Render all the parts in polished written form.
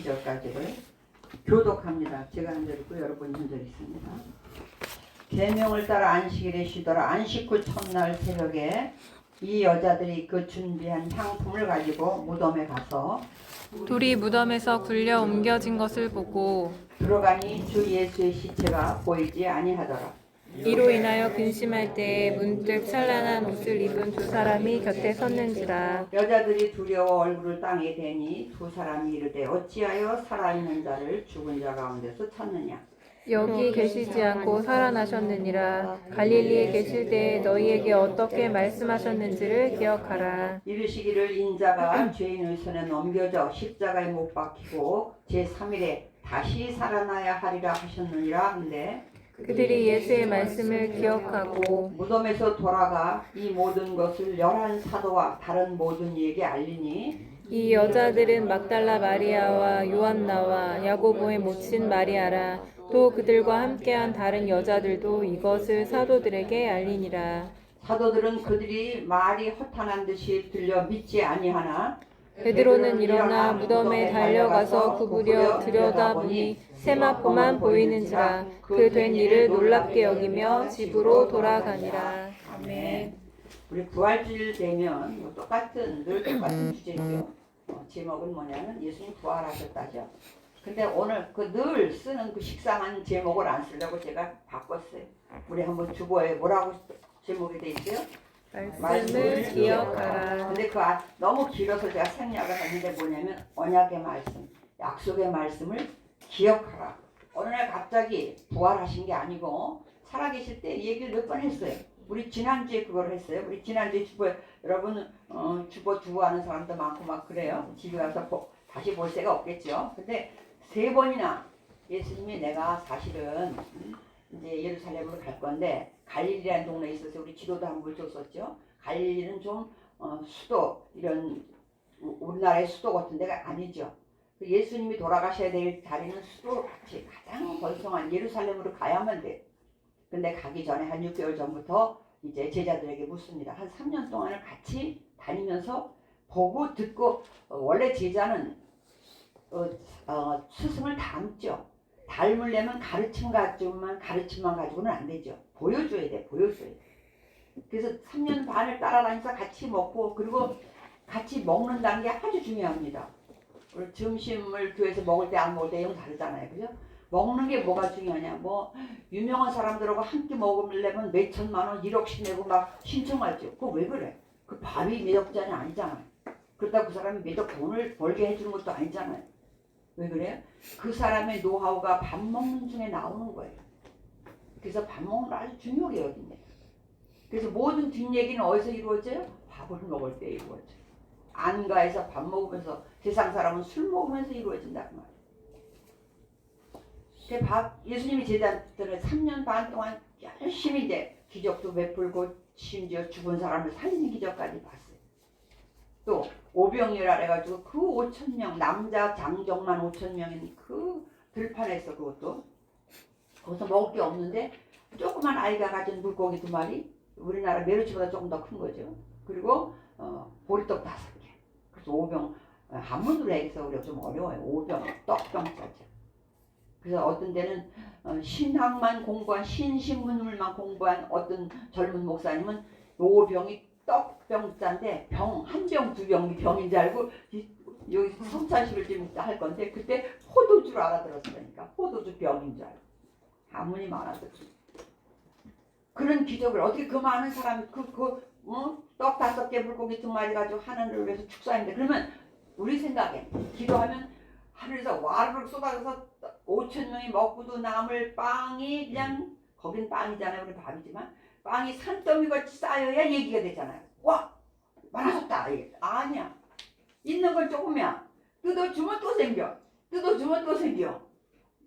2절까지를 교독합니다. 제가 한 절 있고 여러분이 한 절 있습니다. 계명을 따라 안식일에 쉬더라. 안식 후 첫날 새벽에 이 여자들이 그 준비한 향품을 가지고 무덤에 가서 둘이 무덤에서 굴려 옮겨진 것을 보고 들어가니 주 예수의 시체가 보이지 아니하더라. 이로 인하여 근심할 때에 문득 찬란한 옷을 입은 두 사람이 곁에 섰는지라. 여자들이 두려워 얼굴을 땅에 대니 두 사람이 이르되 어찌하여 살아있는 자를 죽은 자 가운데서 찾느냐. 여기 계시지 않고 살아나셨느니라. 갈릴리에 계실 때에 너희에게 어떻게 말씀하셨는지를 기억하라. 이르시기를 인자가 죄인의 손에 넘겨져 십자가에 못 박히고 제3일에 다시 살아나야 하리라 하셨느니라 한데 그들이 예수의 말씀을 기억하고 무덤에서 돌아가 이 모든 것을 11 사도와 다른 모든 이에게 알리니 이 여자들은 막달라 마리아와 요한나와 야고보의 모친 마리아라. 또 그들과 함께한 다른 여자들도 이것을 사도들에게 알리니라. 사도들은 그들이 말이 허탄한 듯이 들려 믿지 아니하나 베드로는 일어나 무덤에 달려가서 구부려 들여다보니 세마포만 보이는지라. 그 된 일을 놀랍게 여기며 집으로 돌아가니라. 아멘. 우리 부활주일 되면 늘 똑같은 주제죠. 제목은 뭐냐면 예수님 부활하셨다죠. 근데 오늘 그 늘 쓰는 그 식상한 제목을 안 쓰려고 제가 바꿨어요. 우리 한번 주보에 뭐라고 제목이 돼 있어요? 말씀을 기억하라. 근데 너무 길어서 제가 생략을 했는데 뭐냐면 언약의 말씀, 약속의 말씀을 기억하라. 어느 날 갑자기 부활하신 게 아니고 살아계실 때 얘기를 몇 번 했어요. 우리 지난주에 그걸 했어요. 우리 지난주에 주보에 여러분 주보하는 사람도 많고 막 그래요. 집에 가서 다시 볼 새가 없겠죠. 근데 3번이나 예수님이 내가 사실은 이제 예루살렘으로 갈 건데 갈릴리라는 동네에 있어서 우리 지도도 한번 줬었죠. 갈릴리는 좀 수도 이런 우리나라의 수도 같은 데가 아니죠. 예수님이 돌아가셔야 될 자리는 수도 같이 가장 번성한 예루살렘으로 가야만 돼. 근데 가기 전에 한 6개월 전부터 이제 제자들에게 묻습니다. 한 3년 동안을 같이 다니면서 보고 듣고 원래 제자는 스승을 닮죠. 닮으려면 가르침만 가지고는 안 되죠. 보여줘야 돼. 그래서 3년 반을 따라다니면서 같이 먹고 그리고 같이 먹는다는 게 아주 중요합니다. 우리 점심을 교회에서 먹을 때 안 먹을 때 영 다르잖아요. 그죠? 먹는 게 뭐가 중요하냐. 뭐 유명한 사람들하고 함께 먹으려면 몇 천만 원 1억씩 내고 막 신청하죠. 그거 왜 그래? 그 밥이 미덕자는 아니잖아요. 그렇다고 그 사람이 미덕 돈을 벌게 해주는 것도 아니잖아요. 왜 그래요? 그 사람의 노하우가 밥 먹는 중에 나오는 거예요. 그래서 밥 먹는 걸 아주 중요하게 여긴대요. 그래서 모든 뒷얘기는 어디서 이루어져요? 밥을 먹을 때 이루어져요. 안가에서 밥 먹으면서, 세상 사람은 술 먹으면서 이루어진단 말이에요. 예수님이 제자들을 3년 반 동안 열심히 이제 기적도 베풀고 심지어 죽은 사람을 살리는 기적까지 봤어요. 또 오병이라 해가지고 그 5,000명 남자 장정만 5,000명인 그 들판에서 그것도 거기서 먹을 게 없는데 조그만 아이가 가진 물고기 2마리, 우리나라 메루치보다 조금 더 큰 거죠. 그리고 보리떡 5개. 그래서 오병 한문으로 해서 우리가 좀 어려워요. 오병 떡병자죠. 그래서 어떤 데는 신학만 공부한 신신문물만 공부한 어떤 젊은 목사님은 오병이 떡병자인데 한 병, 2병이 병인 줄 알고 여기 성찬식을 좀 할 건데 그때 포도주를 알아들었으니까 포도주 병인 줄 알고 한문이 많아서 그런 기적을 어떻게 그 많은 사람이 떡 5개 물고기 2마리 가지고 하나님을 위해서 축사했는데 그러면 우리 생각에 기도하면 하늘에서 와르르 쏟아져서 5,000명이 먹고도 남을 빵이 그냥 거긴 빵이잖아요. 우리 밥이지만 빵이 산더미같이 쌓여야 얘기가 되잖아요. 와 많아졌다. 아니야. 있는 건 조금이야. 뜯어주면 또 생겨.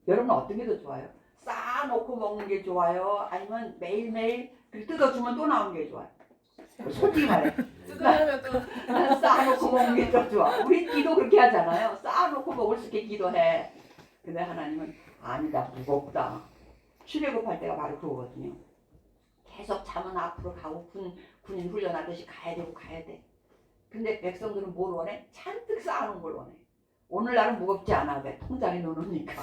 여러분 어떤 게 더 좋아요? 쌓아놓고 먹는 게 좋아요? 아니면 매일매일 뜯어주면 또 나오는 게 좋아요? 솔직히 말해. 쌓아놓고 먹는 게 더 좋아. 우리 기도 그렇게 하잖아요. 쌓아놓고 먹을 수 있게 기도해. 근데 하나님은 아니다. 무겁다. 출애굽할 때가 바로 그거거든요. 계속 잠은 앞으로 가고 군인 훈련하듯이 가야 돼. 근데 백성들은 뭘 원해? 잔뜩 쌓아놓은 걸 원해. 오늘날은 무겁지 않아. 왜? 통장에 넣어놓으니까.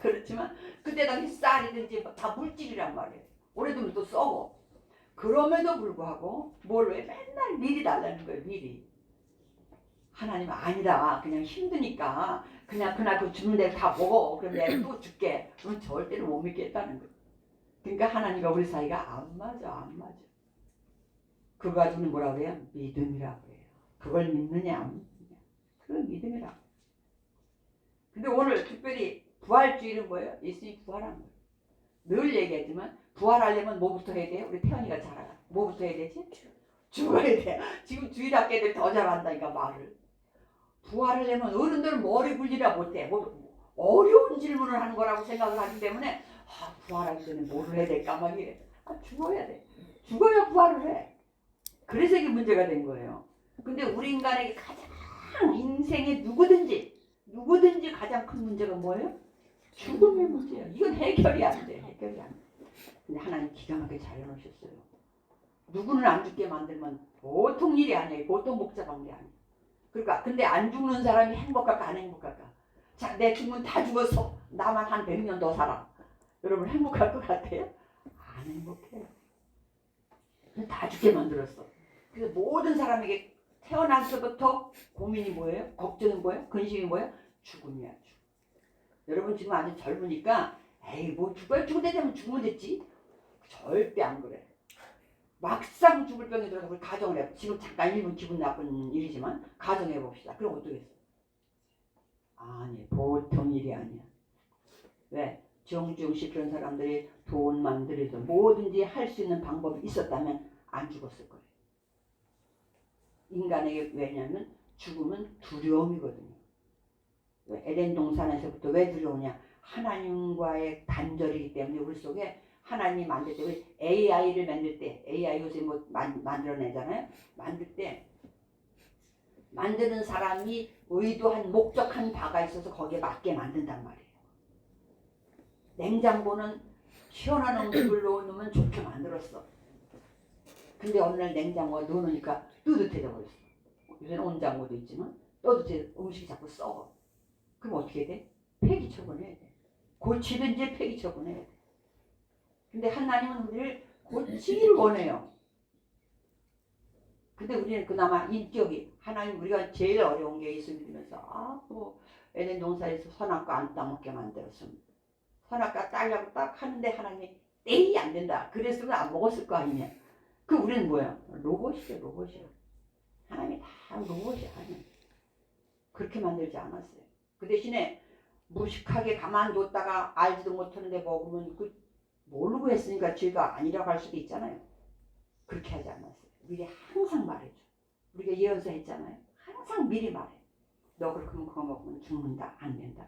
그렇지만 그때 당시 쌀이든지 다 물질이란 말이에요. 오래되면 또 썩어. 그럼에도 불구하고 뭘 왜 맨날 미리 달라는 거예요. 미리. 하나님은 아니다. 그냥 힘드니까 그냥 그날 그 주는 대로 다 먹어. 그럼 내가 또 줄게. 그럼 절대로 못 믿겠다는 거예요. 그러니까 하나님과 우리 사이가 안 맞아. 안 맞아. 그거 가지고는 뭐라고 해요? 믿음이라고 해요. 그걸 믿느냐 안 믿느냐. 그건 믿음이라고. 근데 오늘 특별히 부활주의는 뭐예요? 예수님이 부활한 거예요. 늘 얘기하지만 부활하려면 뭐부터 해야 돼요? 우리 태연이가 잘 알아. 뭐부터 해야 되지? 죽어야 돼. 지금 주일학교 애들 더 잘한다니까 말을. 부활하려면 어른들은 머리 굴리라 못해. 뭐 어려운 질문을 하는 거라고 생각을 하기 때문에 부활하기 전에 뭐를 해야 될까 막 이래. 죽어야 돼. 죽어야 부활을 해. 그래서 이게 문제가 된 거예요. 근데 우리 인간에게 가장 인생에 누구든지 가장 큰 문제가 뭐예요? 죽음의 문제예요. 이건 해결이 안 돼. 해결이 안 돼. 근데 하나님 기가 막히게 잘 해놓으셨어요. 누구는 안 죽게 만들면 보통 일이 아니에요. 보통 복잡한 게 아니에요. 그러니까 근데 안 죽는 사람이 행복할까 안 행복할까? 자, 내 친구는 다 죽었어. 나만 한 100년 더 살아. 여러분 행복할 것 같아요? 안 행복해요. 다 죽게 만들었어. 그래서 모든 사람에게 태어나서부터 고민이 뭐예요? 걱정이 뭐예요? 근심이 뭐예요? 죽음이야. 죽음. 여러분 지금 아주 젊으니까 에이 뭐 죽을 때 되면 죽으면 됐지. 절대 안 그래. 막상 죽을 병이 들어서 우리 가정을 해. 지금 잠깐 1분 기분 나쁜 일이지만 가정해 봅시다. 그럼 어떻겠어? 아니 보통 일이 아니야. 왜? 정주영씨 그런 사람들이 돈 만들어도 뭐든지 할 수 있는 방법이 있었다면 안 죽었을 거예요. 인간에게 왜냐면 죽음은 두려움이거든요. 왜? 에덴 동산에서부터 왜 두려우냐? 하나님과의 단절이기 때문에 우리 속에 하나님이 만들 때 우리 AI를 만들 때 AI 요새 뭐 만들어내잖아요. 만들 때 만드는 사람이 의도한 목적한 바가 있어서 거기에 맞게 만든단 말이에요. 냉장고는 시원한 음식을 넣으면 좋게 만들었어. 근데 어느 날 냉장고가 넣어놓으니까 뜨뜻해져 버렸어. 요새는 온장고도 있지만 뜨뜻해 음식이 자꾸 썩어. 그럼 어떻게 돼? 폐기 처분해야 돼. 고치든지 폐기 처분해야 돼. 근데 하나님은 우리를 고치기를 원해요. 근데 우리는 그나마 인격이 하나님 우리가 제일 어려운 게 예수 믿으면서 뭐 에덴 동산에서 선악과 안 따먹게 만들었습니다. 선악과 따려고 딱 하는데 하나님이 떼이 안 된다. 그랬으면 안 먹었을 거 아니냐. 그 우리는 뭐야? 로봇이죠. 로봇이야. 하나님이 다 로봇이 아니야. 그렇게 만들지 않았어요. 그 대신에 무식하게 가만뒀다가 알지도 못하는데 먹으면 그 모르고 했으니까 죄가 아니라고 할 수도 있잖아요. 그렇게 하지 않았어요. 미리 항상 말해줘. 우리가 예언서 했잖아요. 항상 미리 말해. 너 그렇게 하면 그거 먹으면 죽는다. 안 된다.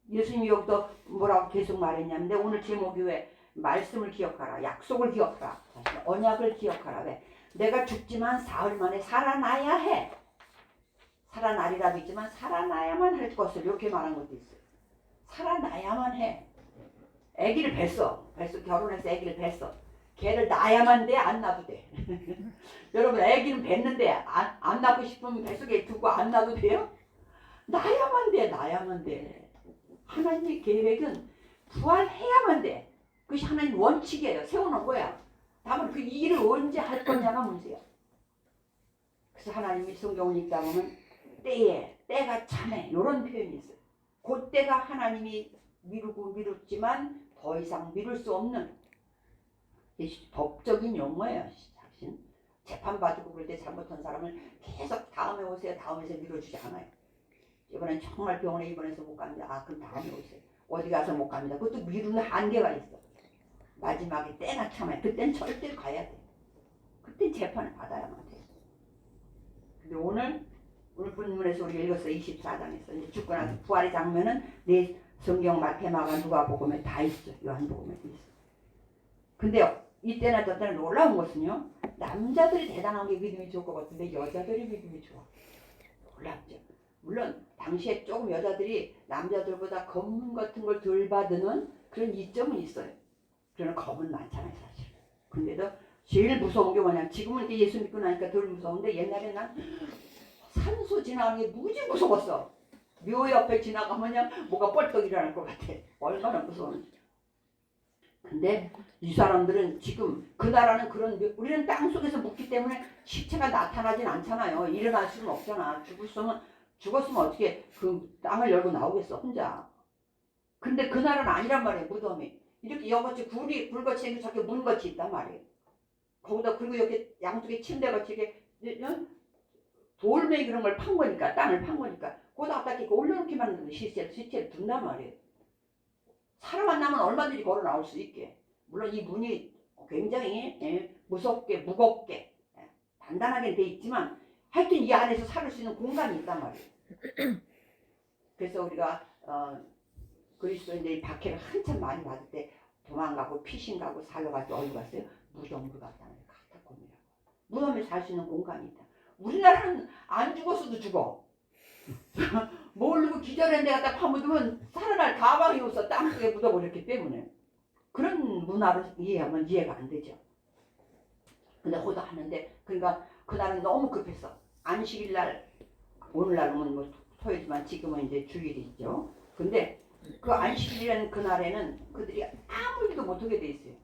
예수님이 여기서 뭐라고 계속 말했냐면 근데 오늘 제목이 왜 말씀을 기억하라. 약속을 기억하라. 언약을 기억하라. 왜? 내가 죽지만 사흘 만에 살아나야 해. 살아나리라도 있지만 살아나야만 할 것을 이렇게 말한 것도 있어요. 살아나야만 해. 아기를 뱄어. 결혼해서 아기를 뱄어. 걔를 낳아야만 돼? 안 낳아도 돼? 여러분 아기는 뱄는데 안 낳고 싶으면 뱃속에 두고 안 낳아도 돼요? 낳아야만 돼. 낳아야만 돼. 하나님의 계획은 부활해야만 돼. 그것이 하나님 원칙이에요. 세워놓은 거야. 다만 그 일을 언제 할 거냐가 문제야. 그래서 하나님이 성경을 읽다 보면 때가 참해 이런 표현이 있어요. 그때가 하나님이 미뤘지만 더 이상 미룰 수 없는 법적인 용어예요. 사실 재판받고 그럴 때 잘못한 사람을 계속 다음에 오세요. 다음에서 미뤄주지 않아요. 이번엔 정말 병원에 입원해서 못 갑니다. 그럼 다음에 오세요. 어디 가서 못 갑니다. 그것도 미루는 한계가 있어. 마지막에 때가 참아요. 그땐 절대 가야 돼. 그땐 재판을 받아야만 돼. 근데 오늘 본문에서 우리가 읽었어요. 24장에서 이제 죽고 나서 부활의 장면은 내 성경 마태마가 누가복음에 다 있어. 요한복음에도 있어. 근데 이때나 저때나 놀라운 것은요. 남자들이 대단한 게 믿음이 좋을 것 같은데 여자들이 믿음이 좋아. 놀랍죠. 물론 당시에 조금 여자들이 남자들보다 검문 같은 걸 덜 받는 그런 이점은 있어요. 그러나 겁은 많잖아요 사실. 근데도 제일 무서운 게 뭐냐. 지금은 이제 예수 믿고 나니까 덜 무서운데 옛날에 난 산소 지나가는 게 무지 무서웠어. 묘 옆에 지나가면 그냥 뭐가 뻘떡 일어날 것 같아. 얼마나 무서운지. 근데 이 사람들은 지금 그 나라는 그런 우리는 땅 속에서 묵기 때문에 시체가 나타나진 않잖아요. 일어날 수는 없잖아. 죽었으면 어떻게 그 땅을 열고 나오겠어 혼자. 근데 그 나라는 아니란 말이에요. 무덤이 이렇게 여같이 굴같이 생겨 저렇게 문같이 있단 말이에요. 거기다 그리고 이렇게 양쪽에 침대같이 이렇게 돌멩이 그런 걸 판 거니까 땅을 판 거니까 거기다 갖다 이렇게 올려놓기만 하는데 시체를 둔단 말이에요. 사람 만나면 얼마든지 걸어 나올 수 있게. 물론 이 문이 굉장히 무섭게 무겁게 단단하게 돼 있지만 하여튼 이 안에서 살을 수 있는 공간이 있단 말이에요. 그래서 우리가 그리스도인들이 박해를 한참 많이 받을 때 도망가고 피신가고 살러가지고 어디 갔어요? 무덤으로 갔다는 카타콤이라고. 무덤에 살 수 있는 공간이 있다. 우리나라는 안 죽었어도 죽어. 모르고 기절한 데 갖다 파묻으면 살아날 가방이 없어. 땅속에 묻어버렸기 때문에. 그런 문화를 이해하면 이해가 안 되죠. 근데 호도하는데 그러니까 그날은 너무 급했어. 안식일 날 오늘날은 뭐 토요일이지만 지금은 이제 주일이 있죠. 근데 그 안식일이라는 그날에는 그들이 아무 일도 못하게 돼 있어요.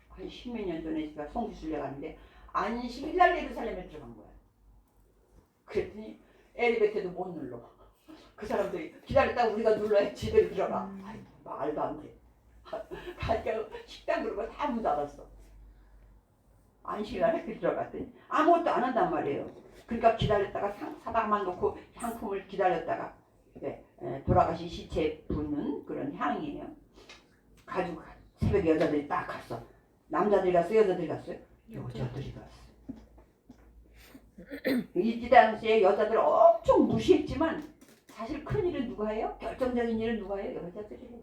한 십몇 년 전에 제가 성지순례 갔는데 안식일 날 예루살렘에 들어간 거야. 그랬더니 엘리베이터도 못 눌러. 그 사람들이 기다렸다가 우리가 눌러야 지대로 들어가. 아이, 말도 안 돼. 가니까 식당 그런 거 다 문 닫았어. 안식일 날 학교 들어갔더니 아무것도 안 한단 말이에요. 그러니까 기다렸다가 사다만 놓고 향품을 기다렸다가 돌아가신 시체에 붓는 그런 향이에요. 가지고 새벽에 여자들이 딱 갔어. 남자들이 갔어요? 여자들이 갔어요? 여자들이 갔어. 이 당시에 여자들 엄청 무시했지만 사실 큰 일은 누가 해요? 결정적인 일은 누가 해요? 여자들이 해요.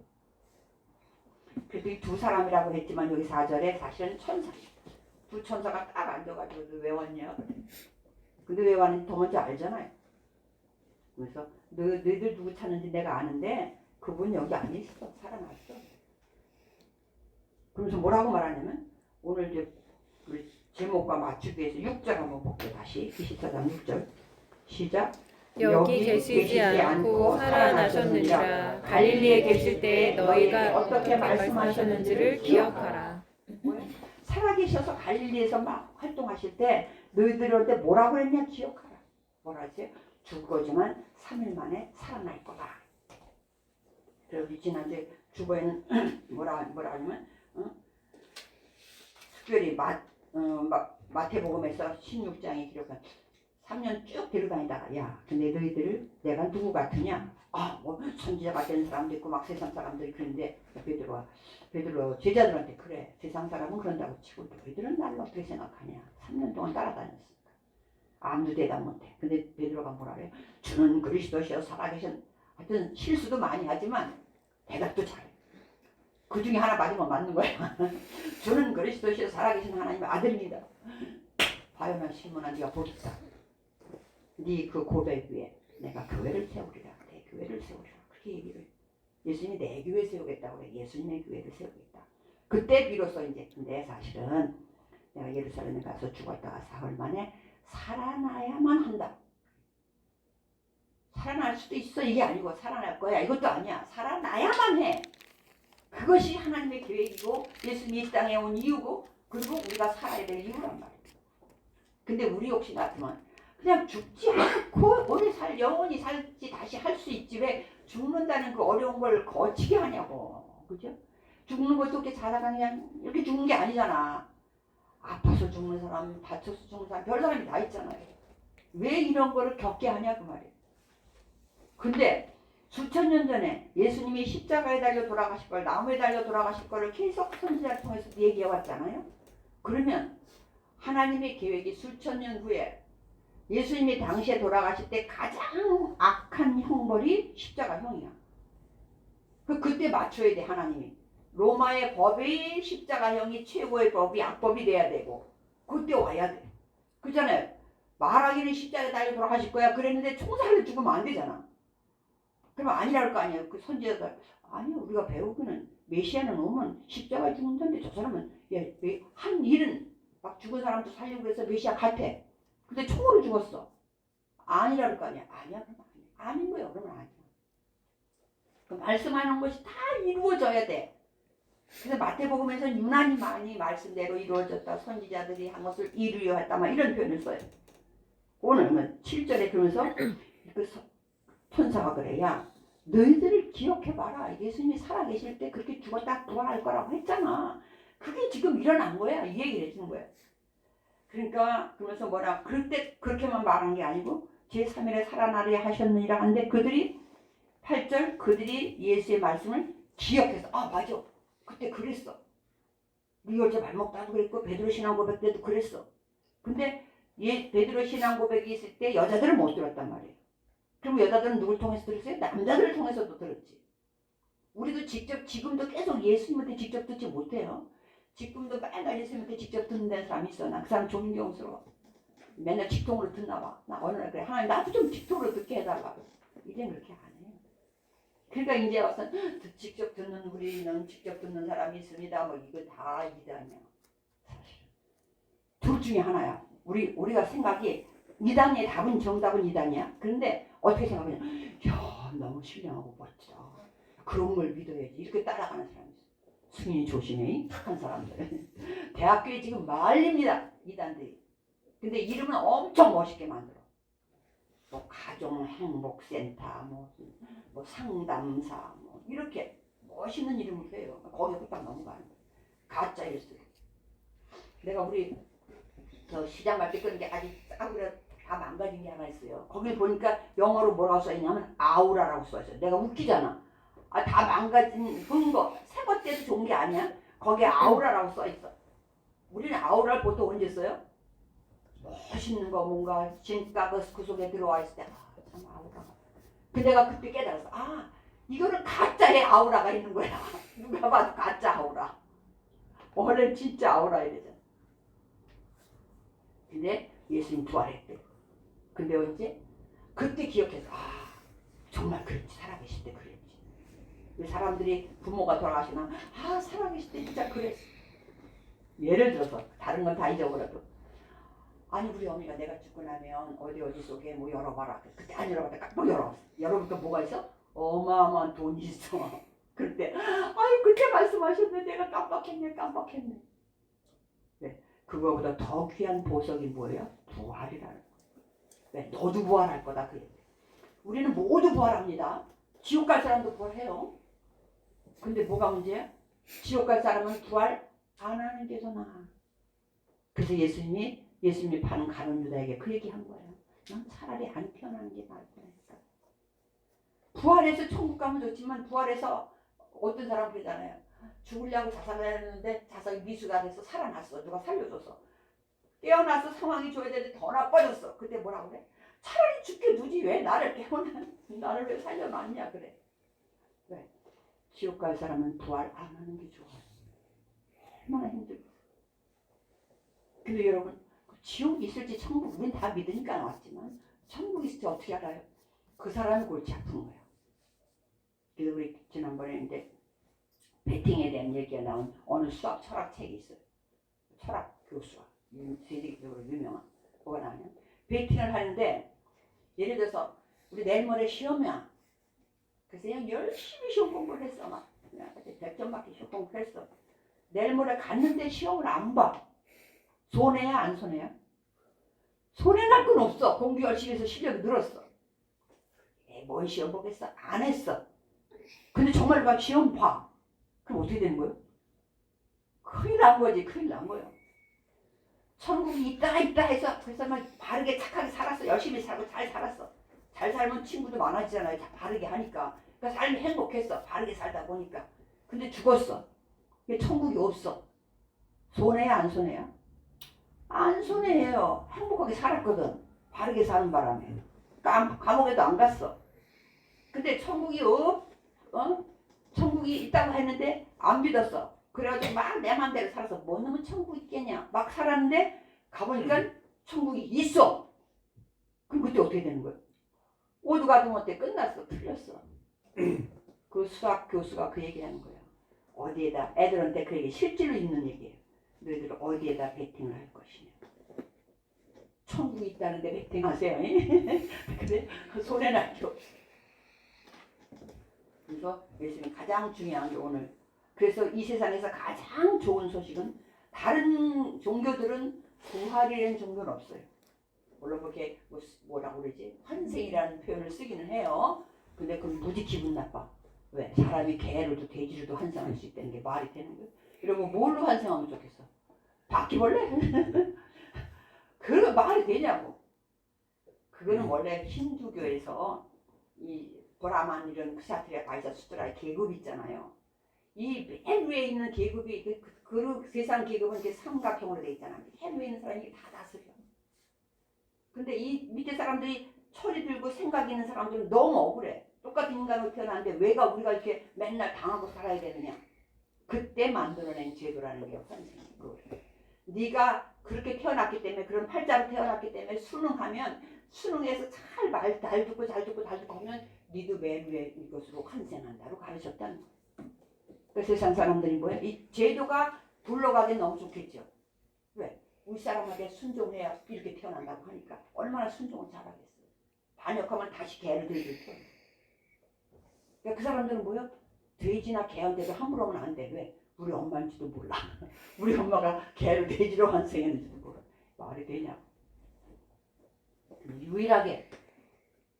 그래도 이 두 사람이라고 했지만 여기 4절에 사실은 천사예요. 두 천사가 딱 앉아가지고 왜 왔냐? 근데 왜 왔는지 더 먼저 알잖아요. 그래서 너희들 누구 찾는지 내가 아는데 그분 여기 안 있어. 살아났어. 그러면서 뭐라고 말하냐면 오늘 이제 우리 제목과 맞추기 위해서 6절 한번 볼게요. 다시 24장 6절 시작. 여기 계시지 않고 살아나셨느니라. 갈릴리에 계실 때 너희가 어떻게 말씀하셨는지를 기억하라. 살아계셔서 갈릴리에서 막 활동하실 때 너희들한테 뭐라고 했냐 기억하라. 뭐라 했어요? 죽거지만 3일 만에 살아날 거다. 그래서 지난주에 주보에는 뭐라 하냐면 특별히 마태복음에서 16장에 기록한 3년 쭉 데려다니다가 야 근데 너희들을 내가 누구 같으냐? 뭐 선지자가 된 사람도 있고 막 세상 사람들이 그런데 베드로 제자들한테 그래 세상 사람은 그런다고 치고 너희들은 나를 어떻게 생각하냐? 3년 동안 따라다녔으니까 아무도 대답 못해. 근데 베드로가 뭐라 그래요? 주는 그리스도시여 살아계신 하여튼 실수도 많이 하지만 대답도 잘해. 그 중에 하나 맞으면 맞는 거야. 주는 그리스도시여 살아계신 하나님의 아들입니다. 바요나 시몬아 네가 보겠다. 네 그 고백 위에 내가 교회를 세우리라. 내 교회를 세우리라. 그렇게 얘기를 해. 예수님이 내 교회 세우겠다고 그래. 예수님의 교회를 세우겠다. 그때 비로소 이제 근데 사실은 내가 예루살렘에 가서 죽었다가 사흘 만에 살아나야만 한다. 살아날 수도 있어. 이게 아니고 살아날 거야. 이것도 아니야. 살아나야만 해. 그것이 하나님의 계획이고 예수님이 이 땅에 온 이유고 그리고 우리가 살아야 될 이유란 말이야. 근데 우리 혹시 같으면 그냥 죽지 않고 오래 영원히 살지 다시 할 수 있지 왜 죽는다는 그 어려운 걸 거치게 하냐고. 그죠? 죽는 것도 그렇게 자다가 그냥 이렇게 죽는 게 아니잖아. 아파서 죽는 사람, 다쳐서 죽는 사람, 별 사람이 다 있잖아요. 왜 이런 거를 겪게 하냐 그 말이에요. 근데 수천 년 전에 예수님이 십자가에 달려 돌아가실 걸, 나무에 달려 돌아가실 거를 계속 선지자를 통해서 얘기해 왔잖아요. 그러면 하나님의 계획이 수천 년 후에 예수님이 당시에 돌아가실 때 가장 악한 형벌이 십자가형이야. 그때 맞춰야 돼 하나님이. 로마의 법이 십자가형이 최고의 법이 악법이 돼야 되고 그때 와야 돼. 그렇잖아요. 말하기는 십자가에 달려 돌아가실 거야 그랬는데 총살로 죽으면 안 되잖아. 그러면 아니랄 거 아니에요. 그 선지자가 아니요 우리가 배우기는 메시아는 오면 십자가에 죽는다는데 저 사람은 한 일은 막 죽은 사람도 살리고 그래서 메시아 같아. 근데 총으로 죽었어. 아니랄 거 아니야. 아니야 그럼 아니야. 아닌 거예요. 그러면 아니야. 그 말씀하는 것이 다 이루어져야 돼. 그래서 마태복음에서는 유난히 많이 말씀대로 이루어졌다. 선지자들이 한 것을 이루려 했다. 막 이런 표현을 써요. 오늘은 7절에 그러면서 그 천사가 그래. 야, 너희들을 기억해봐라. 예수님이 살아계실 때 그렇게 죽었다 부활할 거라고 했잖아. 그게 지금 일어난 거야. 이 얘기를 해주는 거야. 그러니까 그러면서 뭐라 그때 그렇게만 말한 게 아니고 제3일에 살아나려 하셨느니라 하는데 그들이 8절 그들이 예수의 말씀을 기억해서 아 맞아. 그때 그랬어. 우리 어제 말 먹다도 그랬고 베드로 신앙 고백 때도 그랬어. 근데 베드로 신앙 고백이 있을 때 여자들은 못 들었단 말이에요. 그럼 여자들은 누굴 통해서 들었어요? 남자들을 통해서도 들었지. 우리도 직접 지금도 계속 예수님한테 직접 듣지 못해요. 지금도 맨날 예수님한테 직접 듣는 사람이 있어. 나 그 사람 존경스러워. 맨날 직통으로 듣나 봐. 나 어느 날 그래. 하나님 나도 좀 직통으로 듣게 해달라고. 이젠 그렇게 안 해요. 그러니까 이제 와서 직접 듣는 우리는 직접 듣는 사람이 있습니다. 뭐 이거 다 이단이야. 사실 둘 중에 하나야. 우리가 생각이 이단의 답은 정답은 이단이야. 그런데 어떻게 생각하냐? 야 너무 신령하고 멋지다. 그런 걸 믿어야지. 이렇게 따라가는 사람이 있어. 승인이 조심해. 착한 사람들. 대학교에 지금 말립니다. 이단들이. 근데 이름은 엄청 멋있게 만들어. 뭐 가정행복센터, 뭐 상담사, 뭐 이렇게 멋있는 이름을 해요. 거기에 후딱 넘어가는 거야. 가짜 일수. 내가 우리 저 시장 갈 때 그런 게 아직 싸구려 다 망가진 게 하나 있어요. 거기 보니까 영어로 뭐라고 써있냐면 아우라라고 써있어요. 내가 웃기잖아. 아, 다 망가진 거, 새 것 때도 좋은 게 아니야. 거기에 아우라라고 써있어. 우리는 아우라를 보통 언제 써요? 멋있는 거 뭔가 진가 그 속에 들어와 있을 때 참 아우라가. 그 내가 그때 깨달았어. 아 이거는 가짜의 아우라가 있는 거야. 누가 봐도 가짜 아우라. 원래 진짜 아우라 이래잖아. 근데 예수님 부활했대. 근데 언제? 그때 기억해서 아 정말 그랬지. 살아계실 때 그랬지. 왜 사람들이 부모가 돌아가시면 아 살아계실 때 진짜 그랬어. 예를 들어서 다른 건 다 잊어버려도 아니 우리 어머니가 내가 죽고 나면 어디 속에 뭐 열어봐라. 그때 안 열어봤다. 깜빡 열어봤어. 열어보니까 뭐가 있어? 어마어마한 돈이 있어. 그때 아니 그때 말씀하셨는데 내가 깜빡했네. 네, 그거보다 더 귀한 보석이 뭐예요? 부활이라는 거. 네, 너도 부활할 거다 그 얘기. 우리는 모두 부활합니다. 지옥 갈 사람도 부활해요. 근데 뭐가 문제야? 지옥 갈 사람은 부활 안 하는 게 더 나아. 그래서 예수님이 파는 가룟 유다에게 그 얘기 한 거예요. 넌 차라리 안 태어나는 게 나을 거니까. 부활해서 천국 가면 좋지만 부활해서 어떤 사람 그러잖아요. 죽으려고 자살을 했는데 자살이 미수가 돼서 살아났어. 누가 살려줘서. 깨어나서 상황이 좋아야 되는데 더 나빠졌어. 그때 뭐라고 그래? 차라리 죽게 두지 왜 나를 나를 왜 살려놨냐 그래. 왜? 지옥 갈 사람은 부활 안 하는 게 좋아요. 얼마나 힘들어. 근데 여러분 지옥이 있을지 천국 우린 다 믿으니까 나왔지만 천국이 있을지 어떻게 알아요? 그 사람이 골치 아픈 거예요. 그래서 우리 지난번에 이제 베팅에 대한 얘기가 나온 어느 수학 철학 책이 있어요. 철학 교수가 세계적으로 유명한 뭐가 나오냐 베팅을 하는데 예를 들어서 우리 내일 모레 시험이야. 그래서 그냥 열심히 시험 공부를 했어. 막 100점 받기 시험 공부를 했어. 내일 모레 갔는데 시험을 안 봐. 손해야 안 손해야? 손해날 건 없어. 공부 열심히 해서 실력이 늘었어. 뭔 시험 보겠어? 안 했어. 근데 정말 막 시험 봐. 그럼 어떻게 되는 거예요? 큰일 난 거지. 큰일 난 거예요. 천국이 있다 해서 그래서 막 바르게 착하게 살았어. 열심히 살고 잘 살았어. 잘 살면 친구도 많아지잖아요. 바르게 하니까. 그러니까 삶이 행복했어. 바르게 살다 보니까. 근데 죽었어. 천국이 없어. 손해야 안 손해야? 안 손해예요. 행복하게 살았거든. 바르게 사는 바람에. 감옥에도 안 갔어. 근데 천국이 천국이 있다고 했는데 안 믿었어. 그래가지고 막 내 맘대로 살아서 뭐 놈은 천국 있겠냐. 막 살았는데 가보니까 천국이 있어. 그럼 그때 어떻게 되는 거야? 오두가도 못해 끝났어. 틀렸어. 그 수학 교수가 그 얘기하는 거야. 어디에다 애들한테 그 얘기 실제로 있는 얘기예요. 너희들 어디에다 베팅을 할 것이냐. 천국이 있다는데 베팅하세요. 근데 손해 날게 없어. 그래서 예수님 가장 중요한 게 오늘, 그래서 이 세상에서 가장 좋은 소식은, 다른 종교들은 부활이라는 종교는 없어요. 물론 그렇게 뭐라고 그러지, 환생이라는 표현을 쓰기는 해요. 근데 그건 무지 기분 나빠. 왜? 사람이 개로도 돼지로도 환생할 수 있다는 게 말이 되는 거예요. 이러면 뭘로 환생하면 좋겠어? 바퀴벌레? 그거 말이 되냐고. 그거는 원래 힌두교에서 이 브라만 이런 크샤트리아 바이자 수트라의 계급 있잖아요. 이 맨 위에 있는 계급이 그 세상 계급은 이렇게 삼각형으로 돼 있잖아요. 맨 위에 있는 사람이 다 다스려. 근데 이 밑에 사람들이 철이 들고 생각 있는 사람들은 너무 억울해. 똑같은 인간으로 태어났는데 왜가 우리가 이렇게 맨날 당하고 살아야 되느냐. 그때 만들어낸 제도라는 게 환생이고, 네가 그렇게 태어났기 때문에, 그런 팔자로 태어났기 때문에 수능하면, 수능에서 잘 듣고 하면 니도 맨 위에 이것으로 환생한다고 가르쳤다는 거예요. 그 세상 사람들이 뭐야? 이 제도가 굴러가긴 너무 좋겠죠. 왜? 우리 사람한테 순종해야 이렇게 태어난다고 하니까 얼마나 순종을 잘하겠어요. 반역하면 다시 개를 들고. 그러니까 그 사람들은 뭐야? 돼지나 개한테도 함부로 하면 안 돼. 왜? 우리 엄마인지도 몰라. 우리 엄마가 개를 돼지로 환생했는지도 몰라. 말이 되냐고. 유일하게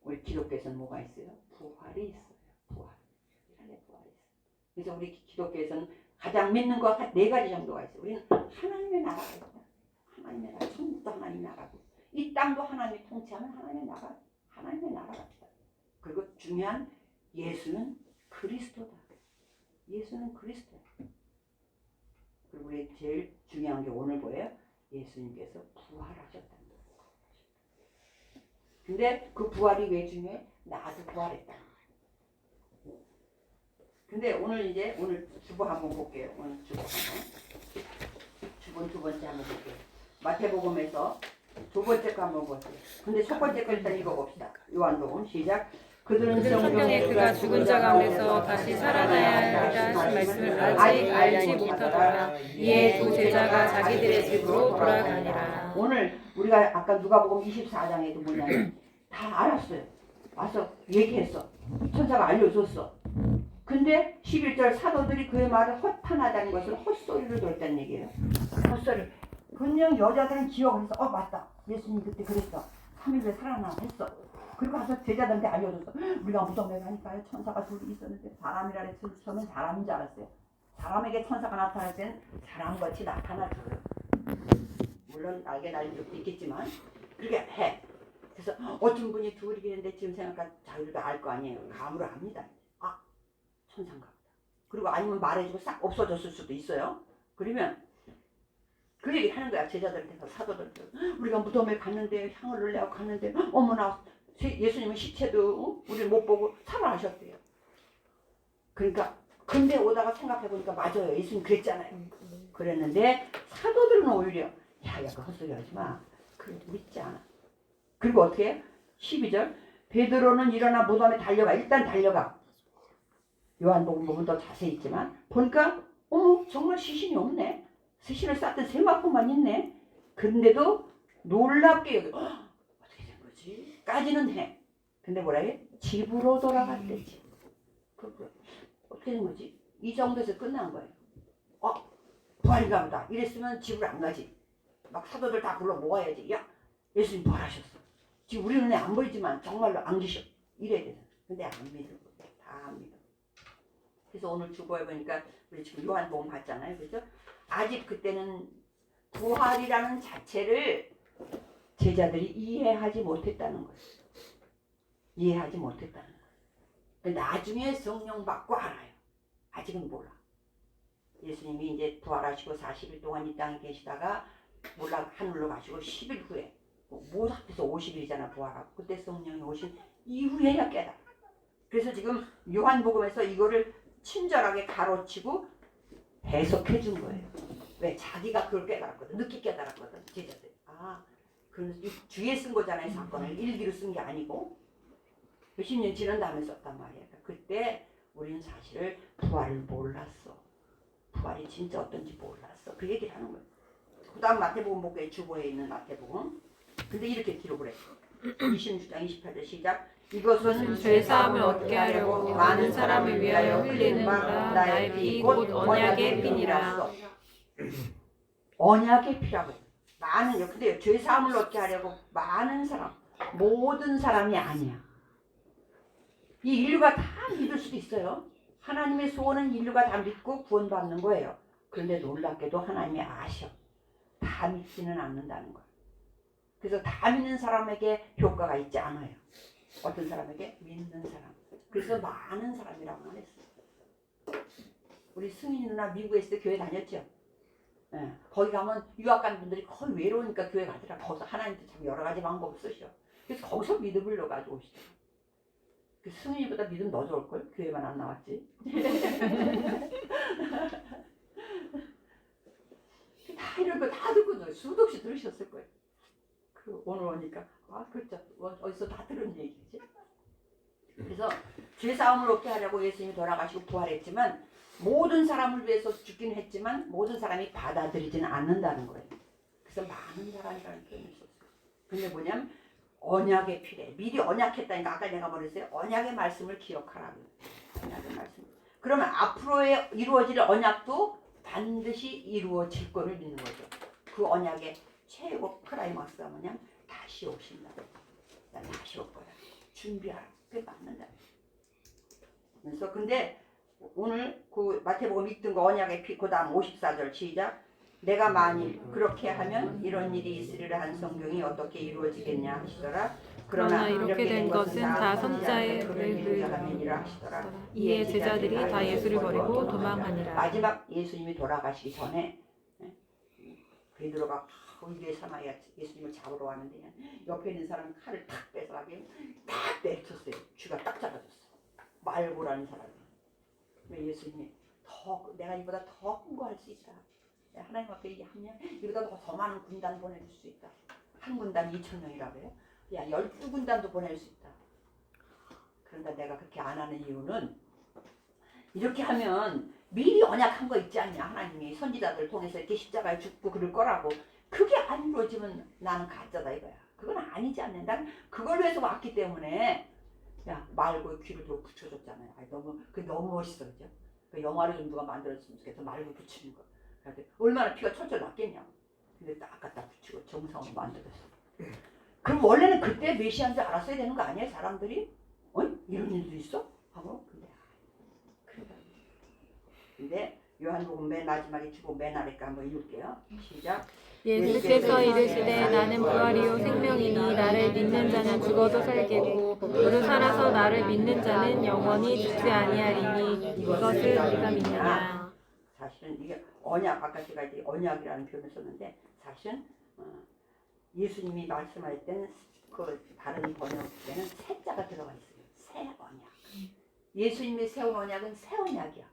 우리 기독교에서는 뭐가 있어요? 부활이 있어요. 부활. 유일하게 부활이 있어요. 그래서 우리 기독교에서는 가장 믿는 거 네 가지 정도가 있어요. 우리는 하나님의 나라가 있다. 하나님의 나라, 천국도 하나님 나라고, 이 땅도 하나님이 통치하는 하나님의 나라, 하나님의 나라가 있다. 그리고 중요한, 예수는 그리스도다. 예수는 그리스도야. 그리고 우리 제일 중요한 게 오늘 뭐예요? 예수님께서 부활하셨다는 거예요. 근데 그 부활이 왜 중요해? 나도 부활했다. 근데 오늘 주보 한번 볼게요. 오늘 주보 한번. 주보 두 번째 한번 볼게요. 마태복음에서 두 번째 거 한번 보세요. 근데 첫 번째 거 일단 읽어봅시다. 요한복음 시작. 그들은 성경에 그가 죽은 자 가운데서 다시 살아나야 한다 하신 말씀을 아직 알지 못하더라. 이에 두 제자가 자기들의 집으로 돌아가니라. 오늘 우리가 아까 누가복음 24장에도 뭐냐면 다 알았어요. 와서 얘기했어. 천사가 알려줬어. 근데 11절 사도들이 그의 말을 허탄하다는 것을 헛소리로 들었다는 얘기예요. 헛소리. 그냥 여자들은 기억을 해서 맞다. 예수님 그때 그랬어. 3일에 살아나 했어. 그리고 가서 제자들한테 알려줬어. 우리가 무덤에 가니까 천사가 둘이 있었는데 사람이라 해서 처음엔 사람인 줄 알았어요. 사람에게 천사가 나타날 때는 사람같이 나타나죠. 물론 날개 날린 적도 있겠지만 그렇게 해. 그래서 어떤 분이 둘이 있는데 지금 생각하면 자기도 알 거 아니에요. 감으로 압니다. 아, 천사인가 보다. 그리고 아니면 말해주고 싹 없어졌을 수도 있어요. 그러면 그 얘기 하는 거야. 제자들한테, 사도들한테. 우리가 무덤에 갔는데, 향을 넣으려고 갔는데 어머나 예수님은 시체도 우리를 못 보고 살아나셨대요. 그러니까 근데 오다가 생각해보니까 맞아요. 예수님 그랬잖아요. 그랬는데 사도들은 오히려 그 헛소리 하지 마. 그래도 믿지 않아. 그리고 어떻게 해? 12절 베드로는 일어나 무덤에 달려가. 일단 달려가. 요한복음 보면 더 자세히 있지만 보니까 정말 시신이 없네. 시신을 쌌던 세마포만 있네. 근데도 놀랍게 여기 어떻게 된 거지? 까지는 해. 근데 뭐라 해? 집으로 돌아갔대지. 어떻게 된 거지? 이 정도에서 끝난 거예요. 부활인가 보다. 이랬으면 집으로 안 가지. 막 사도들 다 불러 모아야지. 야, 예수님 부활하셨어. 지금 우리 눈에 안 보이지만 정말로 안 계셔. 이래야 되잖아. 근데 안 믿어. 다 안 믿어. 그래서 오늘 주보에 보니까 우리 지금 요한복음 봤잖아요. 그죠? 아직 그때는 부활이라는 자체를 제자들이 이해하지 못했다는 거예요. 이해하지 못했다는 거예요. 나중에 성령 받고 알아요. 아직은 몰라. 예수님이 이제 부활하시고 40일 동안 이 땅에 계시다가 몰라 하늘로 가시고 10일 후에 뭐 앞에서 50일이잖아 부활하고 그때 성령이 오신 이후에야 깨달아. 그래서 지금 요한복음에서 이거를 친절하게 가로치고 해석해 준 거예요. 왜? 자기가 그걸 깨달았거든. 늦게 깨달았거든. 제자들. 그래서 뒤에 쓴 거잖아요. 사건을 일기로 쓴 게 아니고 몇십 년 지난 다음에 썼단 말이야. 그때 우리는 사실을 부활을 몰랐어. 부활이 진짜 어떤지 몰랐어. 그 얘기를 하는 거예요. 그 다음 마태복음 볼게요. 주보에 있는 마태복음. 근데 이렇게 기록을 해. 26장 28절 시작. 이것은 죄사함을 얻게 하려고 많은 사람을 위하여 흘리는 바 나의 피 곧 언약의 피니라. 언약의 피라고. 많은, 근데 죄사함을 얻게 하려고 많은 사람, 모든 사람이 아니야. 이 인류가 다 믿을 수도 있어요. 하나님의 소원은 인류가 다 믿고 구원받는 거예요. 그런데 놀랍게도 하나님이 아셔. 다 믿지는 않는다는 거예요. 그래서 다 믿는 사람에게 효과가 있지 않아요. 어떤 사람에게? 믿는 사람. 그래서 많은 사람이라고만 했어요. 우리 승인이 누나 미국에 있을 때 교회 다녔죠? 예, 거기 가면 유학 간 분들이 거의 외로우니까 교회 가더라. 거기서 하나님도 참 여러 가지 방법을 쓰셔. 그래서 거기서 믿음을 넣어가지고 오시더라고. 그 승인이보다 믿음 더 좋을걸? 교회만 안 나왔지. 다 이런 거 다 듣고 수도 없이 들으셨을 거예요. 그 오늘 오니까 그렇죠. 어디서 다 들은 얘기지. 그래서 죄사함을 얻게 하려고 예수님이 돌아가시고 부활했지만 모든 사람을 위해서 죽긴 했지만 모든 사람이 받아들이지는 않는다는 거예요. 그래서 많은 사람이라는 표현을 썼어요. 근데 뭐냐면 언약의 피래. 미리 언약했다니까. 아까 내가 뭐랬어요? 언약의 말씀을 기억하라고. 언약의 말씀. 그러면 앞으로의 이루어질 언약도 반드시 이루어질 거를 믿는 거죠. 그 언약의 최고 클라이막스가 뭐냐면 다시 오신다. 다시 올 거야. 준비하라. 그게 맞는다. 그래서 근데 오늘 그 마태복음 읽던 거 언약의 피, 그 다음 54절 시작. 내가 만일 그렇게 하면 이런 일이 있으리라 한 성경이 어떻게 이루어지겠냐 하시더라. 그러나 이렇게 된 것은 다 선자의 하면이라 하시더라. 이에 제자들이 다 예수를 버리고 도망하니라. 마지막 예수님이 돌아가시기 전에 베드로가 위기의 사나이가 예수님을 잡으러 왔는데 옆에 있는 사람은 칼을 탁 빼서가지고 딱 내리쳤어요. 쥐가 딱 잡아줬어. 말고라는 사람이. 왜 예수님이 내가 이보다 더 큰 거 할 수 있다. 하나님 앞에 하면 이보다 더 많은 군단 보내줄 수 있다. 한 군단 2,000명이라고 해요. 야 12군단도 보낼 수 있다. 그런데 내가 그렇게 안 하는 이유는 이렇게 하면 미리 언약한 거 있지 않냐. 하나님이 선지자들 통해서 이렇게 십자가에 죽고 그럴 거라고. 그게 안 이루어지면 나는 가짜다 이거야. 그건 아니지 않냐. 난 그걸 위해서 왔기 때문에 야 말고 귀를 더 붙여줬잖아요. 너무 멋있어 그죠? 그 영화를 좀 누가 만들었으면 좋겠어. 말고 붙이는 거. 얼마나 피가 철철 났겠냐. 근데 딱 갖다 붙이고 정성으로 만들었어. 그럼 원래는 그때 메시아인 줄 알았어야 되는 거 아니에요? 사람들이? 이런 일도 있어? 하고 근데 요한복음 맨 마지막에 주고 맨 아래까 한번 읽을게요. 시작. 예수께서 이르시되 나는 부활이요 생명이니 나를 믿는 자는 죽어도 살겠고 무릇 살아서 나를 믿는 자는 영원히 죽지 아니하리니 이것을 우리가 믿느냐. 사실은 이게 언약, 아까 제가 이제 언약이라는 표현을 썼는데 사실은 예수님이 말씀할 때는 그 다른 번역 때는 새자가 들어가 있어요. 새 언약. 예수님이 세운 언약은 새 언약이야.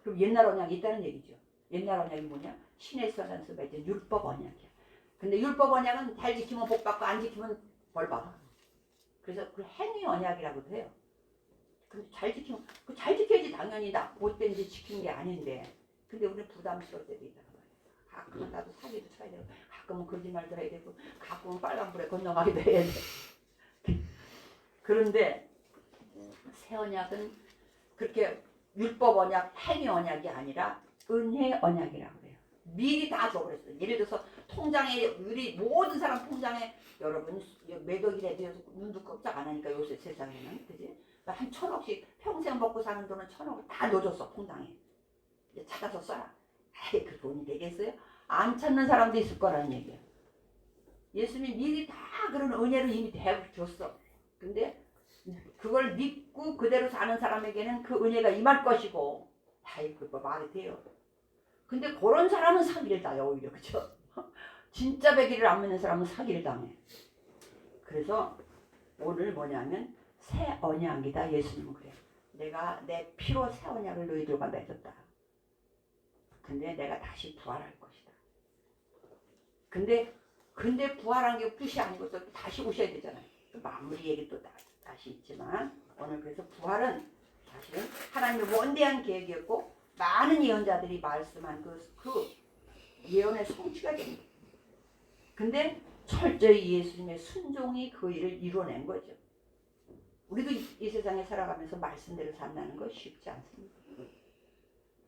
그럼 옛날 언약이 있다는 얘기죠. 옛날 언약이 뭐냐? 신의 선에서 맺은 율법 언약이야. 근데 율법 언약은 잘 지키면 복 받고 안 지키면 벌 받아. 그래서 그 행위 언약이라고도 해요. 근데 잘 지키면 잘 지켜야지 당연히 나 못된 짓 지키는 게 아닌데. 근데 우리는 부담스러울 때도 있단 말이야. 가끔은 나도 사기도 쳐야 되고, 가끔은 거짓말도 해야 되고, 가끔은 빨간불에 건너가기도 해야 돼. 그런데 새 언약은 그렇게 율법 언약, 행위 언약이 아니라 은혜 언약이라고 그래요. 미리 다 줘버렸어요. 예를 들어서 통장에 우리 모든 사람 통장에 여러분 매덕일에 대해서 눈도 깜짝 안 하니까 요새 세상에는 그지? 한 1,000억씩 평생 먹고 사는 돈은 1,000억을 다 넣어줬어 통장에. 이제 찾아서 써라. 에이 그 돈이 되겠어요? 안 찾는 사람도 있을 거라는 얘기야. 예수님이 미리 다 그런 은혜를 이미 줬어. 근데 그걸 믿고 그대로 사는 사람에게는 그 은혜가 임할 것이고, 아이 그거 말이 돼요. 근데 그런 사람은 사기를 당해 오히려 그죠? 진짜 배기를 안 믿는 사람은 사기를 당해. 그래서 오늘 뭐냐면 새 언약이다. 예수님은 그래. 내가 내 피로 새 언약을 너희들과 맺었다. 근데 내가 다시 부활할 것이다. 근데 부활한 게 끝이 아니고 또 다시 오셔야 되잖아요. 마무리 얘기 또 다시 있지만 오늘 그래서 부활은 사실은 하나님의 원대한 계획이었고 많은 예언자들이 말씀한 그 예언의 성취가 됩니다. 근데 철저히 예수님의 순종이 그 일을 이뤄낸 거죠. 우리도 이 세상에 살아가면서 말씀대로 산다는 거 쉽지 않습니다.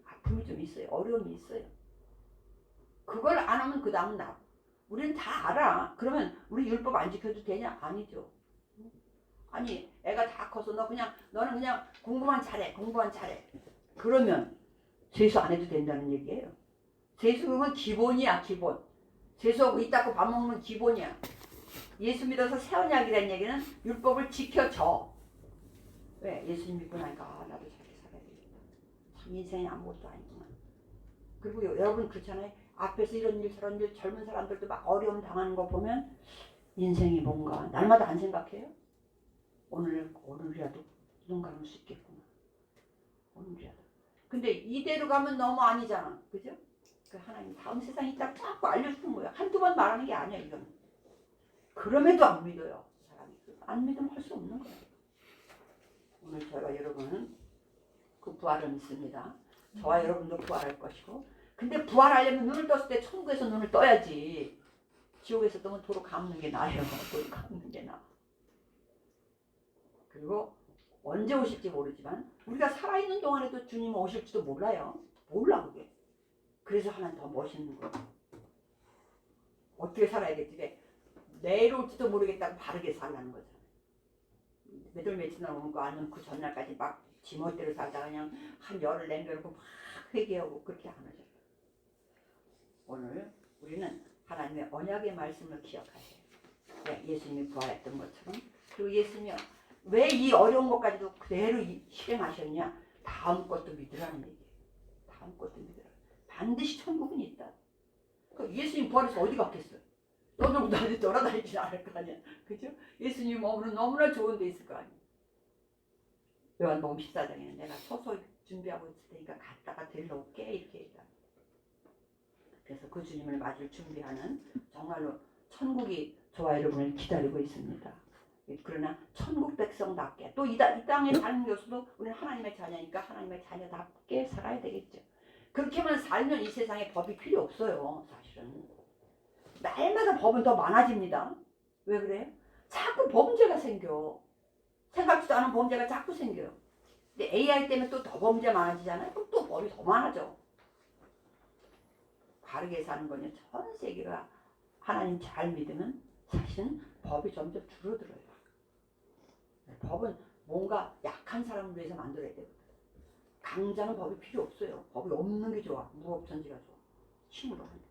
아픔이 좀 있어요. 어려움이 있어요. 그걸 안 하면 그 다음은 나. 우리는 다 알아. 그러면 우리 율법 안 지켜도 되냐? 아니죠. 아니 애가 다 커서 너는 그냥 공부만 잘해. 그러면 세수 안 해도 된다는 얘기예요. 세수는 기본이야. 기본. 세수하고 이따고 밥 먹는 기본이야. 예수 믿어서 새 언약이라는 얘기는 율법을 지켜줘. 왜? 예수 믿고 나니까 나도 잘 살아야 되겠다. 참 인생이 아무것도 아니구나. 그리고 여러분 그렇잖아요. 앞에서 이런 일 저런 일 젊은 사람들도 막 어려움 당하는 거 보면 인생이 뭔가 날마다 안 생각해요? 오늘이라도 눈 감을 수 있겠구나. 오늘이라도. 근데 이대로 가면 너무 아니잖아. 그죠? 그 하나님 다음 세상이 딱 자꾸 알려주는 거예요. 한두 번 말하는 게 아니야 이건. 그럼에도 안 믿어요. 사람이. 안 믿으면 할 수 없는 거예요. 오늘 저희가 여러분은 그 부활을 믿습니다. 저와 여러분도 부활할 것이고, 근데 부활하려면 눈을 떴을 때 천국에서 눈을 떠야지. 지옥에서 뜨면 도로 감는 게 나아요. 도로 감는 게 나아. 그리고 언제 오실지 모르지만 우리가 살아있는 동안에도 주님 오실지도 몰라요. 몰라 그게. 그래서 하나님 더 멋있는 거예요. 어떻게 살아야겠지? 내일 올지도 모르겠다고 바르게 살라는 거잖아요. 몇월 며칠 나오는 거 아니면 그 전날까지 막 지멋대로 살다가 그냥 한 열을 남겨놓고 막 회개하고 그렇게 안 하죠. 오늘 우리는 하나님의 언약의 말씀을 기억하세요. 네, 예수님이 부활했던 것처럼. 그리고 예수님이 왜 이 어려운 것까지도 그대로 실행하셨냐? 다음 것도 믿으라는 얘기예요. 다음 것도 믿으라. 반드시 천국은 있다. 그 예수님 부활해서 어디 갔겠어요? 너도 돌아다니지 않을 거 아니야. 그죠? 예수님 몸으로 너무나 좋은 데 있을 거 아니야. 요한복음 14장에는 내가 서서 준비하고 있을 테니까 갔다가 데려올게 이렇게 얘기합니다. 그래서 그 주님을 맞을 준비하는 정말로 천국이 저와 여러분을 기다리고 있습니다. 그러나 천국 백성답게 또 이 땅에 사는 것도 우리는 하나님의 자녀니까 하나님의 자녀답게 살아야 되겠죠. 그렇게만 살면 이 세상에 법이 필요 없어요. 사실은 날마다 법은 더 많아집니다. 왜 그래요? 자꾸 범죄가 생겨. 생각지도 않은 범죄가 자꾸 생겨요. 근데 AI 때문에 또 더 범죄 많아지잖아요. 그럼 또 법이 더 많아져. 바르게 사는 거는 전 세계가 하나님 잘 믿으면 사실은 법이 점점 줄어들어요. 법은 뭔가 약한 사람을 위해서 만들어야 되거든. 강자는 법이 필요 없어요. 법이 없는 게 좋아. 무법천지가 좋아. 힘으로 하니까.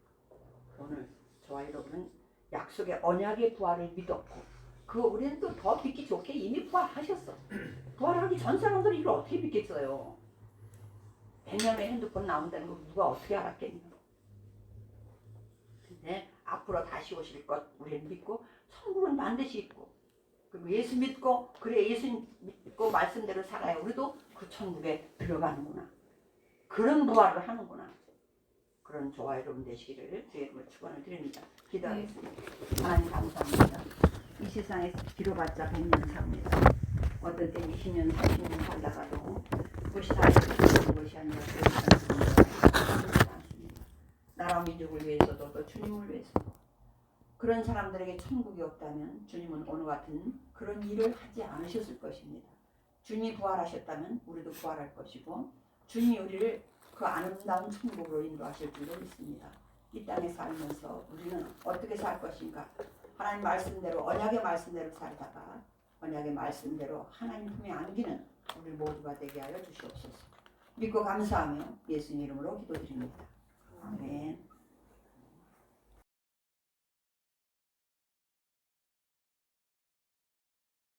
오늘 저와 여러분은 약속의 언약의 부활을 믿었고, 그 우리는 또 더 믿기 좋게 이미 부활하셨어. 부활하기 전 사람들이 이걸 어떻게 믿겠어요? 100년에 핸드폰 나온다는 거 누가 어떻게 알았겠냐. 근데 앞으로 다시 오실 것 우리는 믿고, 천국은 반드시 있고, 그리고 예수 믿고, 그래 예수 믿고 말씀대로 살아야 우리도 그 천국에 들어가는구나. 그런 부활을 하는구나. 그런 저와 여러분 되시기를 주의 이름으로 축원을 드립니다. 기도하겠습니다. 하나님 감사합니다. 이 세상에서 기도받자 100년 삽니다. 어떤 때 20년, 30년 살다가도 그것이 다 이루어지는 것이 아니라 그렇지 않습니다. 나라 민족을 위해서도 또 주님을 위해서도 그런 사람들에게 천국이 없다면 주님은 오늘 같은 그런 일을 하지 않으셨을 것입니다. 주님이 부활하셨다면 우리도 부활할 것이고 주님이 우리를 그 아름다운 천국으로 인도하실 줄로 믿습니다. 이 땅에 살면서 우리는 어떻게 살 것인가? 하나님 말씀대로 언약의 말씀대로 살다가 언약의 말씀대로 하나님 품에 안기는 우리 모두가 되게 하여 주시옵소서. 믿고 감사하며 예수님 이름으로 기도드립니다. 아멘.